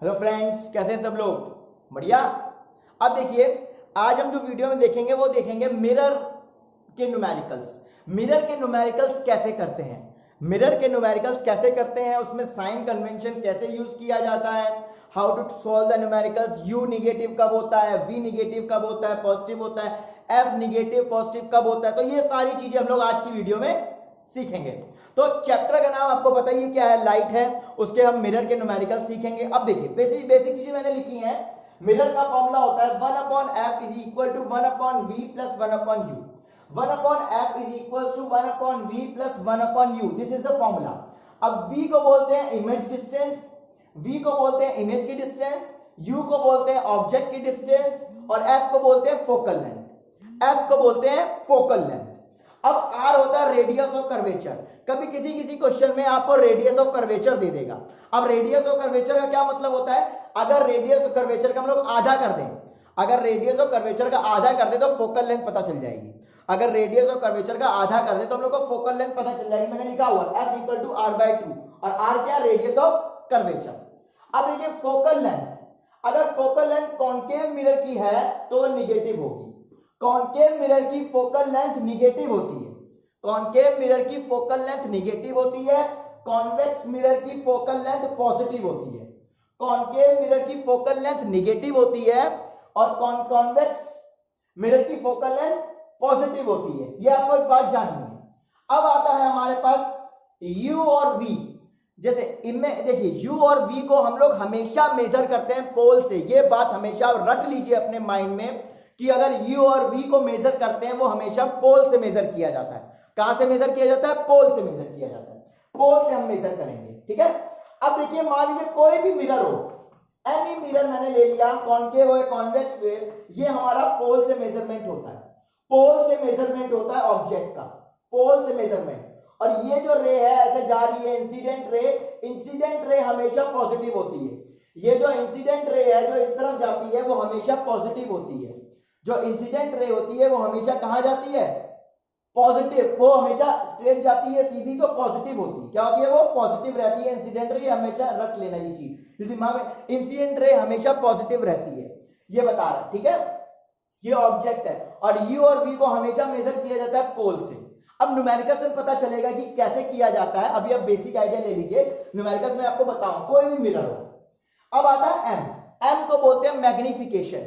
Hello friends, कैसे हैं सब लोग? बढ़िया। अब देखिए, आज हम जो वीडियो में देखेंगे वो देखेंगे मिरर के न्यूमेरिकल्स। मिरर के न्यूमेरिकल्स कैसे करते हैं, मिरर के न्यूमेरिकल्स कैसे करते हैं, उसमें साइन कन्वेंशन कैसे यूज किया जाता है, how to solve the numericals, U negative कब होता है, वी निगेटिव कब होता है, पॉजिटिव होता है, एफ निगेटिव पॉजिटिव कब होता है। तो ये सारी चीजें हम लोग आज की वीडियो में सीखेंगे। तो चैप्टर का नाम आपको बताइए क्या है, लाइट है। उसके हम मिरर के न्यूमेरिकल सीखेंगे। अब देखिए, बेसिक बेसिक चीजें मैंने लिखी हैं। मिरर का फॉर्मूला होता है 1/f is equal to 1/v plus 1/u। 1/f is equal to 1/v plus 1/u। This is the formula. अब v को बोलते हैं इमेज डिस्टेंस, v को बोलते हैं इमेज की डिस्टेंस, u को बोलते हैं ऑब्जेक्ट की डिस्टेंस और f को बोलते हैं फोकल लेंथ। f को बोलते हैं फोकल लेंथ। अब r होता है रेडियस ऑफ कर्वेचर। कभी किसी किसी क्वेश्चन में आपको रेडियस ऑफ कर्वेचर दे देगा। अब रेडियस ऑफ कर्वेचर का क्या मतलब होता है? अगर रेडियस ऑफ कर्वेचर का हम लोग आधा कर दें, अगर रेडियस ऑफ कर्वेचर का आधा कर दे तो फोकल लेंथ पता चल जाएगी। अगर रेडियस ऑफ कर्वेचर का आधा कर दे तो हम लोग को फोकल लेंथ पता चल जाएगी। मैंने लिखा हुआ f इक्वल टू r/2 और r क्या? Radius of curvature. अब देखिए फोकल लेंथ, अगर फोकल लेंथ कॉन्केव मिरर की है तो निगेटिव होगी। कॉन्केव मिरर की फोकल लेंथ निगेटिव होती है। कॉन्केव मिरर की फोकल लेंथ निगेटिव होती है। कॉन्वेक्स मिरर की फोकल लेंथ पॉजिटिव होती है। कॉन्केव मिरर की फोकल लेंथ निगेटिव होती है और कॉन्वेक्स मिरर की फोकल लेंथ पॉजिटिव होती है। ये आपको एक बात जाननी है। अब आता है हमारे पास u और v। जैसे इनमें देखिए u और v को हम लोग हमेशा मेजर करते हैं पोल से। ये बात हमेशा रट लीजिए अपने माइंड में कि अगर u और v को मेजर करते हैं वो हमेशा पोल से मेजर किया जाता है। कहां से मेजर किया जाता है? पोल से मेजर किया जाता है। पोल से हम मेजर करेंगे, ठीक है। अब देखिए, मान लीजिए कोई भी मिरर हो, एनी मिरर मैंने ले लिया, कॉन्केव हो या कॉन्वेक्स हो, ये हमारा पोल से मेजरमेंट होता है। पोल से मेजरमेंट होता है ऑब्जेक्ट का, पोल से मेजरमेंट। और ये जो रे है ऐसे जा रही है, इंसिडेंट रे, इंसिडेंट रे हमेशा पॉजिटिव होती है। ये जो इंसिडेंट रे है जो इस तरफ जाती है वो हमेशा पॉजिटिव होती है। जो इंसिडेंट रे होती है वो हमेशा कहां जाती है? पॉजिटिव। वो हमेशा स्ट्रेट जाती है सीधी तो पॉजिटिव होती है। क्या होती है? वो पॉजिटिव रहती है। इंसिडेंट रे हमेशा रख लेना ये चीज दिमाग में, इंसिडेंट रे हमेशा पॉजिटिव रहती है। ये बता रहा है, ठीक है। ये ऑब्जेक्ट है और u और v को हमेशा मेजर किया जाता है पोल से। अब न्यूमेरिकल से पता चलेगा कि कैसे किया जाता है। अभी आप बेसिक आइडिया ले लीजिए। न्यूमेरिकल्स में आपको बताऊं, कोई भी मिरर हो। अब आता है m। m को बोलते हैं मैग्निफिकेशन।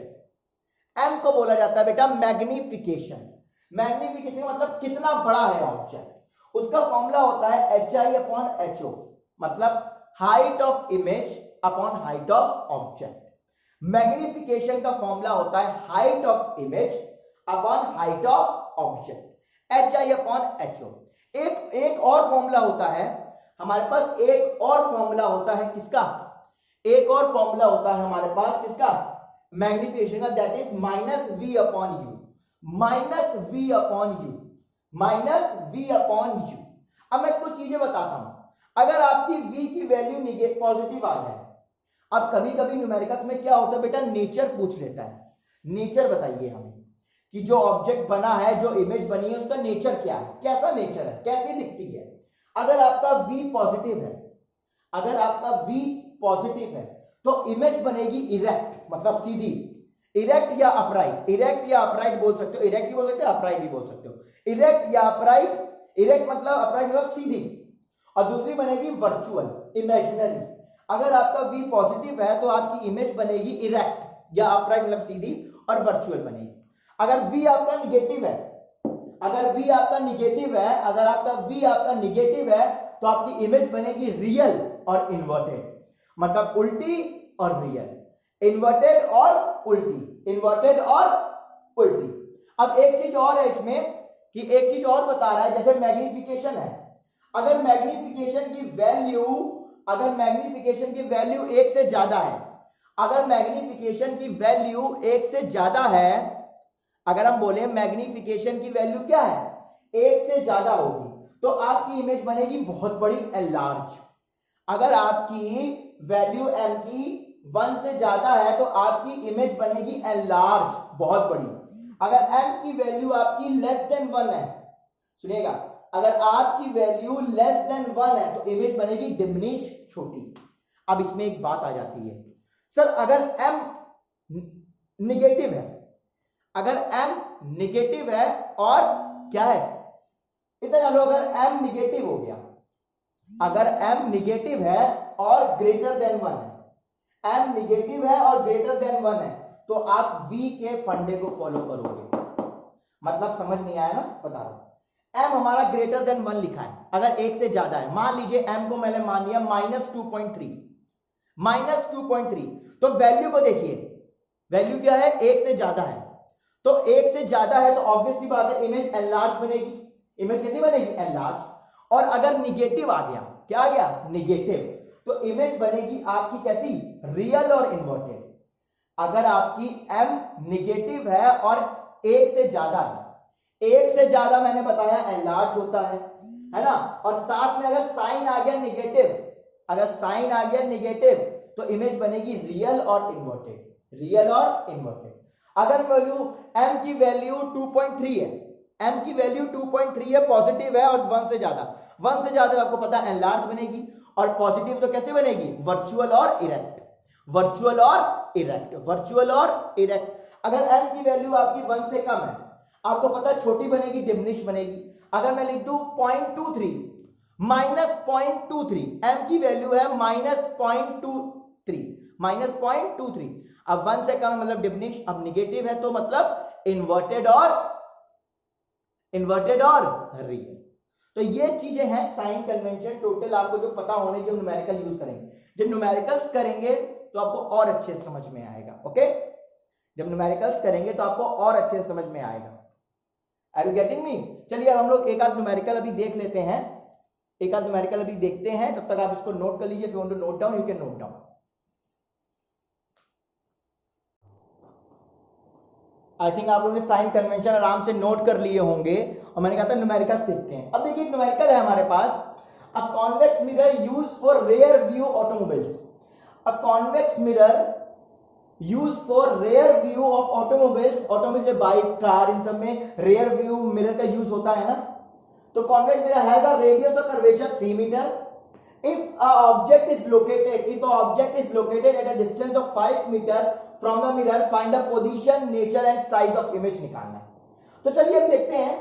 m को बोला जाता है बेटा मैग्निफिकेशन। मैग्निफिकेशन का मतलब कितना बड़ा है ऑब्जेक्ट। उसका फॉर्मूला होता है hi/ho, मतलब height of image upon height of object. Magnification का फॉर्मूला होता है height of image upon height of object, hi/ho। एक और फॉर्मूला होता है हमारे पास, एक और फॉर्मूला होता है किसका? एक और फॉर्मूला होता है हमारे पास किसका? मैग्निफिकेशन का, दैट इज -v/u, -v/u। अब मैं कुछ चीजें बताता हूं। अगर आपकी v की वैल्यू पॉजिटिव आ जाए, अब कभी कभी न्यूमेरिकल्स में क्या होता है बेटा, नेचर पूछ लेता है। नेचर बताइए हमें कि जो ऑब्जेक्ट बना है, जो इमेज बनी है, उसका नेचर क्या है, कैसा नेचर है, कैसी दिखती है। अगर आपका v पॉजिटिव है, अगर आपका v पॉजिटिव है तो इमेज बनेगी इरेक्ट, मतलब सीधी। इरेक्ट या अपराइट, इरेक्ट या अपराइट बोल सकते हो, इरेक्ट ही बोल सकते हो, अपराइट ही बोल सकते हो। इरेक्ट या अपराइट, इरेक्ट मतलब अपराइट मतलब सीधी, और दूसरी बनेगी वर्चुअल, इमेजिनरी। अगर आपका v पॉजिटिव है तो आपकी इमेज बनेगी इरेक्ट या अपराइट मतलब सीधी, और वर्चुअल बनेगी। अगर v आपका निगेटिव है, अगर v आपका निगेटिव है, अगर आपका v आपका निगेटिव है तो आपकी इमेज बनेगी रियल और इन्वर्टेड, मतलब उल्टी और रियल, इन्वर्टेड और उल्टी, इन्वर्टेड और उल्टी। अब एक चीज और है इसमें कि एक चीज और बता रहा है, जैसे मैग्निफिकेशन है। अगर मैग्निफिकेशन की वैल्यू, अगर मैग्निफिकेशन की वैल्यू 1 से ज्यादा है, अगर मैग्निफिकेशन की वैल्यू 1 से ज्यादा है, अगर हम बोले मैग्निफिकेशन की वैल्यू क्या है, 1 से ज्यादा होगी, तो आपकी इमेज बनेगी बहुत बड़ी, एनलार्ज। अगर आपकी वैल्यू m की 1 से ज्यादा है तो आपकी इमेज बनेगी एनलार्ज, बहुत बड़ी। अगर m की वैल्यू आपकी लेस देन 1 है, सुनिएगा, अगर आपकी वैल्यू लेस देन 1 है तो इमेज बनेगी डिमिनिश, छोटी। अब इसमें एक बात आ जाती है, सर अगर m निगेटिव है, अगर m निगेटिव है और क्या है, इतना जानो, अगर m निगेटिव हो गया, अगर m निगेटिव है और ग्रेटर देन 1 है, m निगेटिव है और ग्रेटर देन 1 है, तो आप v के फंडे को फॉलो करोगे। मतलब समझ नहीं आया ना, बता रहा हूं। m हमारा ग्रेटर देन 1 लिखा है, अगर एक से ज्यादा है, मान लीजिए m को मैंने मान लिया -2.3, -2.3, तो वैल्यू को देखिए, वैल्यू क्या है, एक से ज्यादा है, तो एक से ज्यादा है तो ऑब्वियस सी बात है इमेज एनलार्ज बनेगी। इमेज कैसी बनेगी, एनलार्ज। और अगर निगेटिव आ गया, क्या आ गया, निगेटिव, तो इमेज बनेगी आपकी कैसी, रियल और इन्वर्टेड। अगर आपकी m निगेटिव है और एक से ज्यादा है, एक से ज्यादा मैंने बताया एनलार्ज होता है ना, और साथ में अगर साइन आ गया निगेटिव, अगर साइन आ गया निगेटिव, तो इमेज बनेगी रियल और इन्वर्टेड, रियल और इन्वर्टेड। अगर वैल्यू m की वैल्यू 2.3 है, m की वैल्यू 2.3 है, पॉजिटिव है और 1 से ज्यादा, 1 से ज्यादा आपको पता है एनलार्ज बनेगी, और पॉजिटिव तो कैसे बनेगी, वर्चुअल और इरेक्ट, वर्चुअल और इरेक्ट, वर्चुअल और इरेक्ट। अगर m की वैल्यू आपकी 1 से कम है, आपको पता है छोटी बनेगी, डिमिनिश बनेगी। अगर मैं लिख दूं 0.23, -0.23, m की वैल्यू है -0.23, -0.23, अब 1 से कम मतलब डिमिनिश, अब निगेटिव है तो मतलब इन्वर्टेड और रियल। तो ये चीजें हैं साइन कन्वेंशन, टोटल आपको जो पता होने, जब न्यूमेरिकल यूज करेंगे, जब न्यूमेरिकल्स करेंगे तो आपको और अच्छे से समझ में आएगा। ओके, जब न्यूमेरिकल्स करेंगे तो आपको और अच्छे से समझ में आएगा। Are you getting me? चलिए अब हम लोग एक आध न्यूमेरिकल अभी देख लेते हैं, एक आध न्यूमेरिकल अभी देखते हैं, तब तक आप इसको नोट कर लीजिए। If you want to note down, you can note down. I think आप लोगों ने साइन कन्वेंशन आराम से नोट कर लिए होंगे, और मैंने कहा था न्यूमेरिकल्स देखते हैं। अब देखिए न्यूमेरिकल है हमारे पास, a convex mirror used for rear view automobiles, a convex mirror used for rear view of automobiles, automobiles, bike, car, इन सब में रेयर व्यू मिरर का यूज होता है ना। तो convex mirror has a radius of curvature 3 metre. If a object is located at a distance of 5 meter from the mirror, find the position, nature and size of image निकालना है। तो चलिए हम देखते हैं,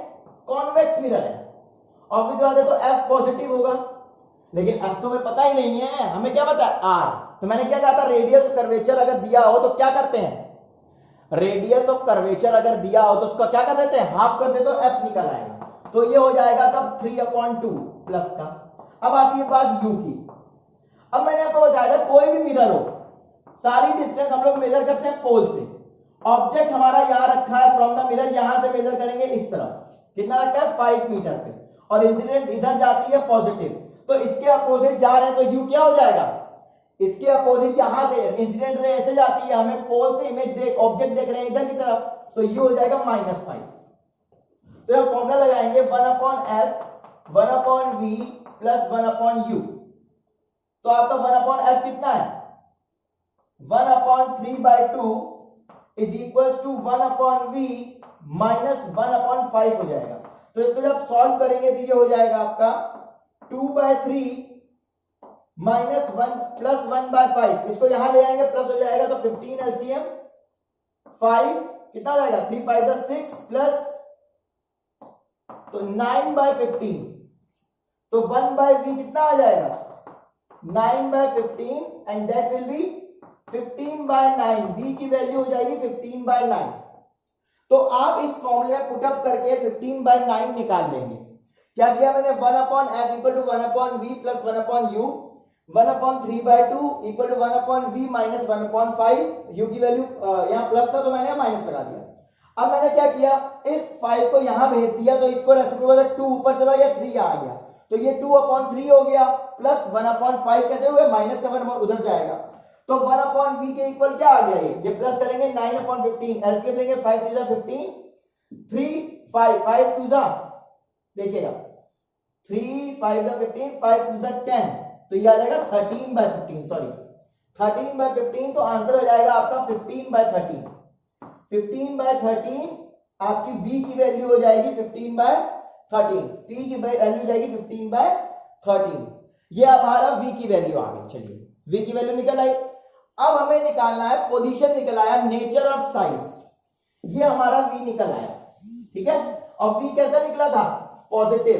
कॉन्वेक्स मिरर है, obvious बात है तो F पॉजिटिव होगा, लेकिन F तो हमें पता ही नहीं है, हमें क्या पता है, R। तो मैंने क्या कहा था, रेडियस कर्वेचर अगर दिया हो तो क्या करते हैं, रेडियस ऑफ कर्वेचर अगर दिया हो तो उसका क्या कर देते हैं, हाफ कर देते, तो F निकल आएगा। तो ये हो जाएगा तब 3/2 प्लस का। अब आती है बात u की। अब मैंने आपको बताया था कोई भी मिरर हो, सारी डिस्टेंस हम लोग मेजर करते हैं पोल से। ऑब्जेक्ट हमारा यहां रखा है फ्रॉम द मिरर, यहां से मेजर करेंगे इस तरफ, कितना रखा है 5 मीटर पे, और इंसिडेंट इधर जाती है पॉजिटिव, तो इसके अपोजिट जा रहे हैं तो u क्या हो जाएगा, इसके अपोजिट यहां से इंसिडेंट रे ऐसे जाती है, हमें पोल से इमेज देख, ऑब्जेक्ट देख रहे हैं इधर की तरफ, तो u हो जाएगा -5। तो यह फॉर्मूला लगाएंगे 1/f 1/v प्लस 1/u। तो आपका 1/f कितना है, 1/3/2 is equal to 1/v minus 1/5 हो जाएगा। तो इसको जब सॉल्व करेंगे तो ये हो जाएगा आपका 2/3 माइनस 1 प्लस 1/5, इसको यहां ले आएंगे प्लस हो जाएगा, तो 15 एलसीएम 5 कितना हो जाएगा, 3 5 6 प्लस, तो 9/15, तो 1/v कितना आ जाएगा, 9/15, and that will be 15/9, v की वैल्यू हो जाएगी 15/9। तो आप इस फॉर्मूले में पुटअप करके 15/9 निकाल लेंगे। क्या किया मैंने, 1/f equal to 1/v plus 1/u, 1/3/2 equal to 1/v minus 1/5, u की वैल्यू यहां प्लस था तो मैंने माइनस लगा दिया। अब मैंने क्या किया, इस 5 को यहां भेज दिया, तो इसको रेसिप्रोकल 2 ऊपर चला गया, 3 आ गया, तो ये 2/3 हो गया, प्लस 1/5 कैसे हुए, माइनस का 1 उधर जाएगा, तो 1/v के इक्वल क्या आ गया, ये प्लस करेंगे 9/15, एलसीएम लेंगे 5 3 15, 3 5 5 2 देखिएगा 3 5 15 5 2 10, तो ये आ जाएगा 13/15, सॉरी 13/15, तो आंसर हो जाएगा आपका 15/13। 15/13 आपकी v की वैल्यू हो जाएगी 15/13, v की वैल्यू हो जाएगी 15/13। ये हमारा v की वैल्यू आ गई। चलिए v की वैल्यू निकल आई। अब हमें निकालना है पोजीशन, निकल आया नेचर और साइज, ये हमारा v निकल आया, ठीक है। और v कैसा निकला था, पॉजिटिव,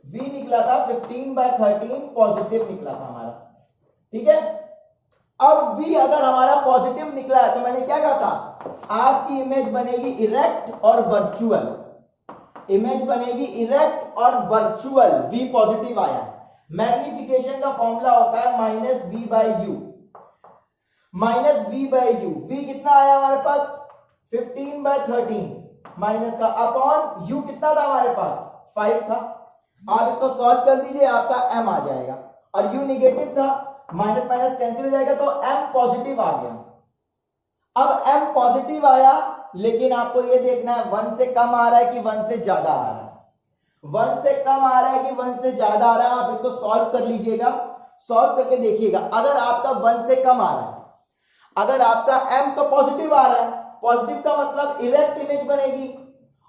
v निकला था 15/13 पॉजिटिव निकला था हमारा, ठीक है। अब v अगर हमारा पॉजिटिव निकला है तो मैंने क्या कहा था, आपकी इमेज बनेगी इरेक्ट और वर्चुअल, इमेज बनेगी इरेक्ट और वर्चुअल, v पॉजिटिव आया। मैग्निफिकेशन का फॉर्मूला होता है -v/u, -v/u, v कितना आया हमारे पास 15/13 माइनस का अपॉन u कितना था हमारे पास 5 था। आप इसको सॉल्व कर दीजिए, आपका m आ जाएगा, और u निगेटिव था, माइनस माइनस कैंसिल हो जाएगा तो m पॉजिटिव आ गया। अब m पॉजिटिव आया, लेकिन आपको ये देखना है 1 से कम आ रहा है कि 1 से ज्यादा आ रहा है, 1 से कम आ रहा है कि 1 से ज्यादा आ रहा है। आप इसको सॉल्व कर लीजिएगा, सॉल्व करके देखिएगा। अगर आपका 1 से कम आ रहा है, अगर आपका m तो पॉजिटिव आ रहा है, पॉजिटिव का मतलब इरेक्ट इमेज बनेगी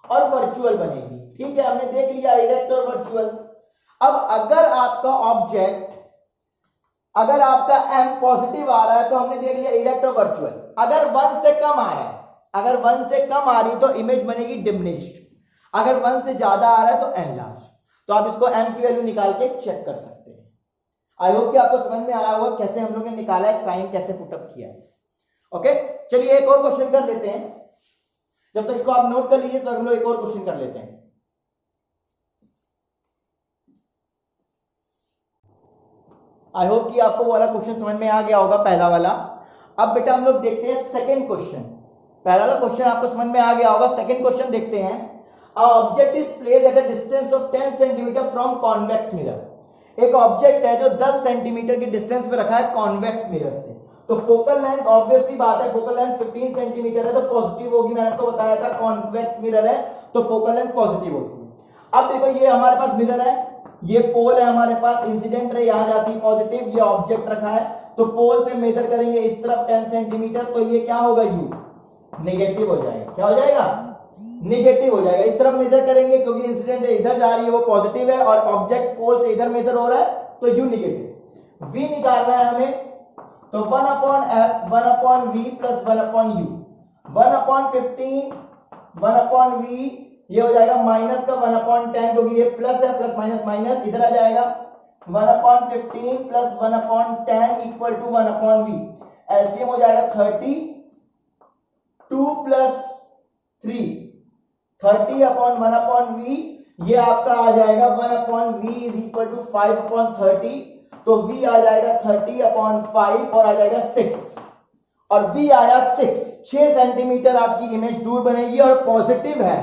और वर्चुअल बनेगी, ठीक है, हमने देख लिया इरेक्ट और वर्चुअल। अब अगर आपका ऑब्जेक्ट, अगर आपका m पॉजिटिव आ रहा है तो हमने देख लिया इरेक्ट और वर्चुअल। अगर 1 से कम आ रहा है, अगर 1 से कम आ रही तो इमेज बनेगी डिमिनिश्ड, अगर 1 से ज्यादा आ रहा है तो एनलार्ज। तो आप इसको m की वैल्यू निकाल के चेक कर सकते हैं। आई होप कि आपको समझ में आया होगा कैसे हम लोग ने निकाला है, साइन कैसे पुटअप किया है। ओके, चलिए एक और क्वेश्चन कर लेते हैं। जब तक इसको आप नोट कर लीजिए तो हम लोग एक और क्वेश्चन कर लेते हैं। आई होप कि आपको वो वाला क्वेश्चन समझ में आ गया होगा, पहला वाला। अब बेटा हम लोग देखते हैं सेकंड क्वेश्चन। पहला वाला क्वेश्चन आपको समझ में आ गया होगा, सेकंड क्वेश्चन देखते हैं। Object is placed at a distance of 10 centimetre from convex mirror. एक ऑब्जेक्ट है जो 10 सेंटीमीटर की डिस्टेंस पे रखा है कॉन्वेक्स मिरर से। तो फोकल लेंथ, ऑब्वियसली बात है, फोकल लेंथ 15 सेंटीमीटर है तो पॉजिटिव होगी, मैंने आपको बताया था कॉन्वेक्स मिरर है तो फोकल लेंथ पॉजिटिव होती है। अब देखो ये हमारे पास मिरर है, ये पोल है हमारे पास, इंसिडेंट रे यहां जाती है पॉजिटिव, ये ऑब्जेक्ट रखा है तो पोल से मेजर करेंगे इस तरफ 10 सेंटीमीटर, तो ये क्या होगा, यू नेगेटिव हो जाएगा। क्या हो जाएगा, नेगेटिव हो जाएगा। इस तरफ मेजर करेंगे क्योंकि इंसिडेंट इधर जा रही है वो पॉजिटिव है, और ऑब्जेक्ट पोल से इधर मेजर हो रहा है तो यू नेगेटिव। v निकालना है हमें, तो 1/f 1/v plus 1/u, 1/15 1/v, ये हो जाएगा माइनस का 1/10 क्योंकि ये प्लस है, प्लस माइनस माइनस इधर आ जाएगा, 1/15 plus 1/10 equal to 1/v। LCM हो जाएगा 30, 2 प्लस 3 30/1/v, ये आपका आ जाएगा 1/v इज इक्वल टू 5/30, तो v आ जाएगा 30/5 और आ जाएगा 6, और v आया 6 सेंटीमीटर आपकी इमेज दूर बनेगी और पॉजिटिव है।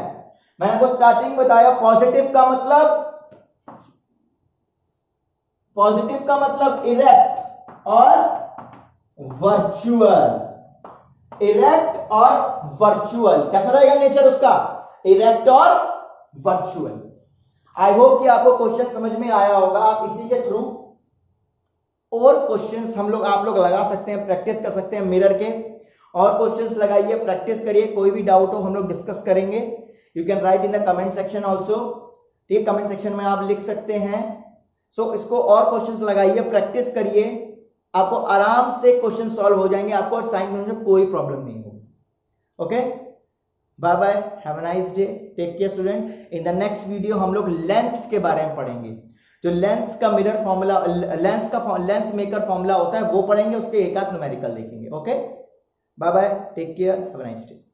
मैंने आपको स्टार्टिंग बताया पॉजिटिव का मतलब इरेक्ट और वर्चुअल, इरेक्ट और वर्चुअल। कैसा रहेगा नेचर उसका, इरेक्ट और वर्चुअल। आई होप कि आपको क्वेश्चन समझ में आया होगा। आप इसी के थ्रू और क्वेश्चंस आप लोग लगा सकते हैं, प्रैक्टिस कर सकते हैं मिरर के, और क्वेश्चंस लगाइए, प्रैक्टिस करिए। कोई भी डाउट हो हम लोग डिस्कस करेंगे। You can write in the comment section also, ठीक, कमेंट सेक्शन में आप लिख सकते हैं। सो इसको और क्वेश्चंस लगाइए, प्रैक्टिस करिए, आपको आराम से क्वेश्चन सॉल्व हो जाएंगे, आपको साइन में कोई प्रॉब्लम नहीं होगी। Okay, bye bye, have a nice day, take care student. In the next video हम लोग लेंस के बारे में पढ़ेंगे, जो लेंस का mirror formula, lens maker formula होता है वो पढ़ेंगे, उसके एक आध न्यूमेरिकल देखेंगे। Okay, bye bye, take care, have a nice day.